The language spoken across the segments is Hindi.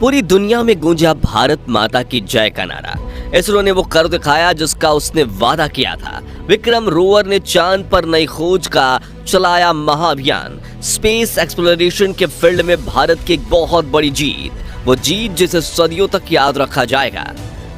पूरी दुनिया में गूंजा भारत माता की जय का नारा। इसरो ने वो कर दिखाया जिसका उसने वादा किया था। विक्रम रोवर ने चांद पर नई खोज का चलाया महाअभियान। स्पेस एक्सप्लोरेशन के फील्ड में भारत की एक बहुत बड़ी जीत, वो जीत जिसे सदियों तक याद रखा जाएगा।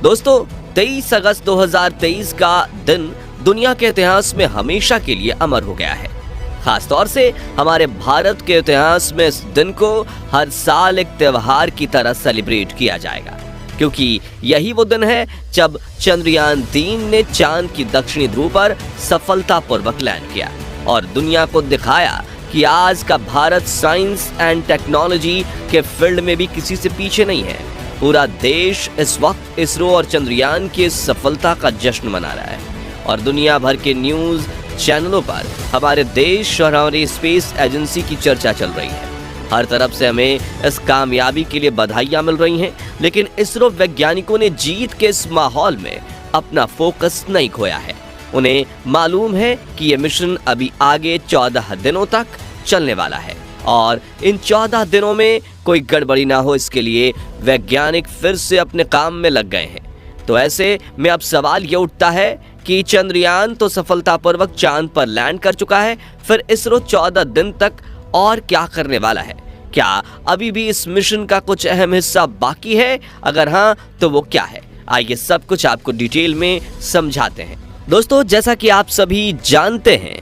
दोस्तों, 23 अगस्त 2023 का दिन दुनिया के इतिहास में हमेशा के लिए अमर हो गया है। खासतौर से हमारे भारत के इतिहास में इस दिन को हर साल एक त्योहार की तरह सेलिब्रेट किया जाएगा, क्योंकि यही वो दिन है जब चंद्रयान 3 ने चांद की दक्षिणी ध्रुव पर सफलतापूर्वक लैंड किया और दुनिया को दिखाया कि आज का भारत साइंस एंड टेक्नोलॉजी के फील्ड में भी किसी से पीछे नहीं है। पूरा देश इस वक्त इसरो और चंद्रयान की इस सफलता का जश्न मना रहा है और दुनिया भर के न्यूज चैनलों पर हमारे देश और हमारी स्पेस एजेंसी की चर्चा चल रही है। हर तरफ से हमें इस कामयाबी के लिए बधाइयां मिल रही हैं, लेकिन इसरो वैज्ञानिकों ने जीत के इस माहौल में अपना फोकस नहीं खोया है। उन्हें मालूम है कि ये मिशन अभी आगे 14 दिनों तक चलने वाला है और इन 14 दिनों में कोई गड़बड़ी ना हो, इसके लिए वैज्ञानिक फिर से अपने काम में लग गए हैं। तो ऐसे में अब सवाल ये उठता है कि चंद्रयान तो सफलतापूर्वक चांद पर लैंड कर चुका है, फिर इसरो 14 दिन तक और क्या करने वाला है? क्या अभी भी इस मिशन का कुछ अहम हिस्सा बाकी है? अगर हाँ, तो वो क्या है? आइए सब कुछ आपको डिटेल में समझाते हैं। दोस्तों, जैसा कि आप सभी जानते हैं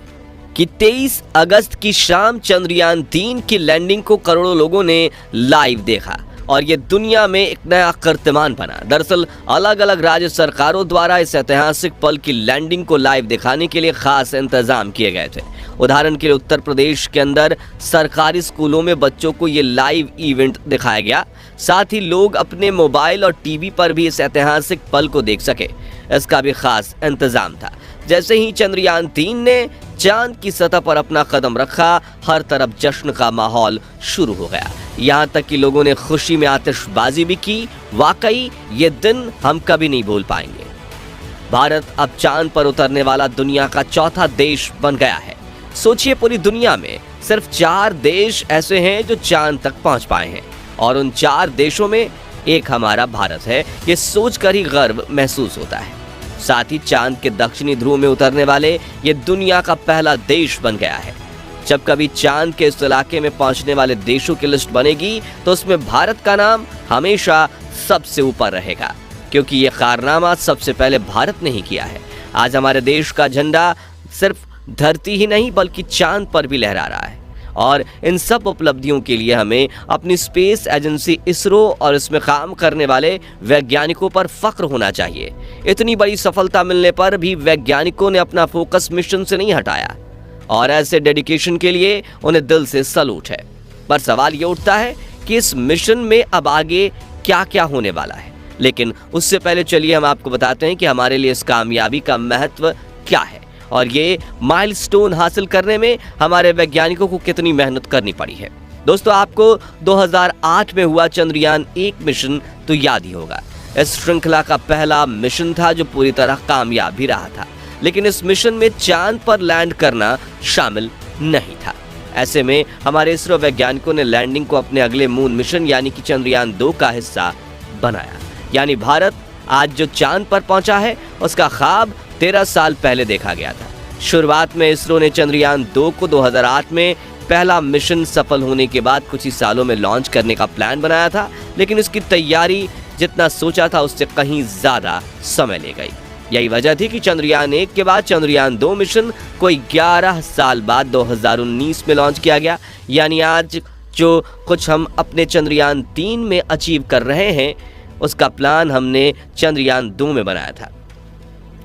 कि 23 अगस्त की शाम चंद्रयान 3 की लैंडिंग को करोड़ों लोगों ने लाइव देखा और ये दुनिया में एक नया कीर्तिमान बना। दरअसल अलग अलग राज्य सरकारों द्वारा इस ऐतिहासिक पल की लैंडिंग को लाइव दिखाने के लिए खास इंतजाम किए गए थे। उदाहरण के लिए उत्तर प्रदेश के अंदर सरकारी स्कूलों में बच्चों को ये लाइव इवेंट दिखाया गया। साथ ही लोग अपने मोबाइल और टीवी पर भी इस ऐतिहासिक पल को देख सके, इसका भी खास इंतजाम था। जैसे ही चंद्रयान 3 ने चांद की सतह पर अपना कदम रखा, हर तरफ जश्न का माहौल शुरू हो गया। यहाँ तक कि लोगों ने खुशी में आतिशबाजी भी की। वाकई ये दिन हम कभी नहीं भूल पाएंगे। भारत अब चांद पर उतरने वाला दुनिया का चौथा देश बन गया है। सोचिए, पूरी दुनिया में सिर्फ 4 देश ऐसे हैं जो चांद तक पहुंच पाए हैं और उन 4 देशों में एक हमारा भारत है। ये सोचकर ही गर्व महसूस होता है। साथ ही चांद के दक्षिणी ध्रुव में उतरने वाले ये दुनिया का पहला देश बन गया है। जब कभी चांद के इस इलाके में पहुंचने वाले देशों की लिस्ट बनेगी तो उसमें भारत का नाम हमेशा सबसे ऊपर रहेगा, क्योंकि ये कारनामा सबसे पहले भारत ने ही किया है। आज हमारे देश का झंडा सिर्फ धरती ही नहीं बल्कि चांद पर भी लहरा रहा है और इन सब उपलब्धियों के लिए हमें अपनी स्पेस एजेंसी इसरो और इसमें काम करने वाले वैज्ञानिकों पर फख्र होना चाहिए। इतनी बड़ी सफलता मिलने पर भी वैज्ञानिकों ने अपना फोकस मिशन से नहीं हटाया और ऐसे डेडिकेशन के लिए उन्हें दिल से सैल्यूट है। पर सवाल ये उठता है कि इस मिशन में अब आगे क्या क्या होने वाला है। लेकिन उससे पहले चलिए हम आपको बताते हैं कि हमारे लिए इस कामयाबी का महत्व क्या है और ये माइलस्टोन हासिल करने में हमारे वैज्ञानिकों को कितनी मेहनत करनी पड़ी है। दोस्तों, आपको 2008 में हुआ चंद्रयान 1 मिशन तो याद ही होगा। इस श्रृंखला का पहला मिशन था जो पूरी तरह कामयाब भी रहा था, लेकिन इस मिशन में चांद पर लैंड करना शामिल नहीं था। ऐसे में हमारे इसरो वैज्ञानिकों ने लैंडिंग को अपने अगले मून मिशन यानी कि चंद्रयान 2 का हिस्सा बनाया। यानी भारत आज जो चांद पर पहुंचा है उसका ख्वाब 13 साल पहले देखा गया था। शुरुआत में इसरो ने चंद्रयान 2 को 2008 में पहला मिशन सफल होने के बाद कुछ ही सालों में लॉन्च करने का प्लान बनाया था, लेकिन इसकी तैयारी जितना सोचा था उससे कहीं ज्यादा समय ले गई। यही वजह थी कि चंद्रयान 1 के बाद चंद्रयान 2 मिशन कोई 11 साल बाद 2019 में लॉन्च किया गया। यानी आज जो कुछ हम अपने चंद्रयान 3 में अचीव कर रहे हैं उसका प्लान हमने चंद्रयान 2 में बनाया था,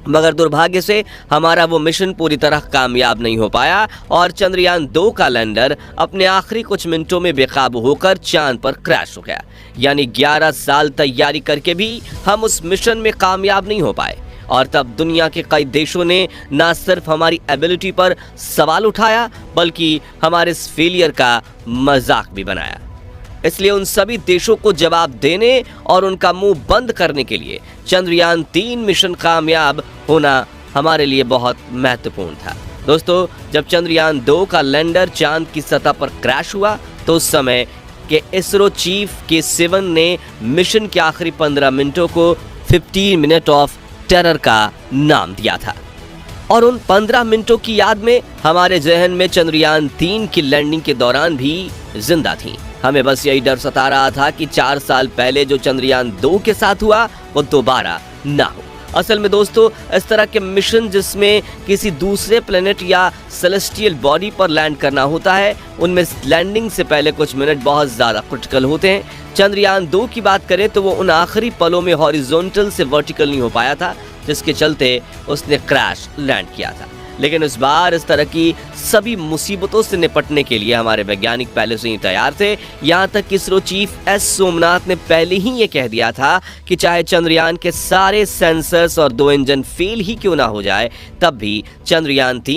मगर दुर्भाग्य से हमारा वो मिशन पूरी तरह कामयाब नहीं हो पाया और चंद्रयान 2 का लैंडर अपने आखिरी कुछ मिनटों में बेकाबू होकर चांद पर क्रैश हो गया। यानी 11 साल तैयारी करके भी हम उस मिशन में कामयाब नहीं हो पाए और तब दुनिया के कई देशों ने न सिर्फ हमारी एबिलिटी पर सवाल उठाया बल्कि हमारे इस फेलियर का मजाक भी बनाया। इसलिए उन सभी देशों को जवाब देने और उनका मुंह बंद करने के लिए चंद्रयान 3 मिशन कामयाब होना हमारे लिए बहुत महत्वपूर्ण था। दोस्तों, जब चंद्रयान 2 का लैंडर चांद की सतह पर क्रैश हुआ तो उस समय कि इसरो चीफ K7 ने मिशन के आखिरी 15 मिनटों को 15 मिनट ऑफ टेरर का नाम दिया था। और उन 15 मिनटों की याद में हमारे जहन में चंद्रयान 3 की लैंडिंग के दौरान भी जिंदा थी। हमें बस यही डर सता रहा था कि 4 साल पहले जो चंद्रयान 2 के साथ हुआ वो दोबारा ना हो। असल में दोस्तों, इस तरह के मिशन जिसमें किसी दूसरे प्लेनेट या सेलेस्टियल बॉडी पर लैंड करना होता है, उनमें लैंडिंग से पहले कुछ मिनट बहुत ज़्यादा क्रिटिकल होते हैं। चंद्रयान 2 की बात करें तो वो उन आखिरी पलों में हॉरिजॉन्टल से वर्टिकल नहीं हो पाया था, जिसके चलते उसने क्रैश लैंड किया था। लेकिन इस बार इस तरह की सभी मुसीबतों से निपटने के लिए हमारे वैज्ञानिक पहले से ही तैयार थे। यहाँ तक कि इसरो चीफ एस सोमनाथ ने पहले ही ये कह दिया था कि चाहे चंद्रयान के सारे सेंसर्स और 2 इंजन फेल ही क्यों ना हो जाए, तब भी चंद्रयान 3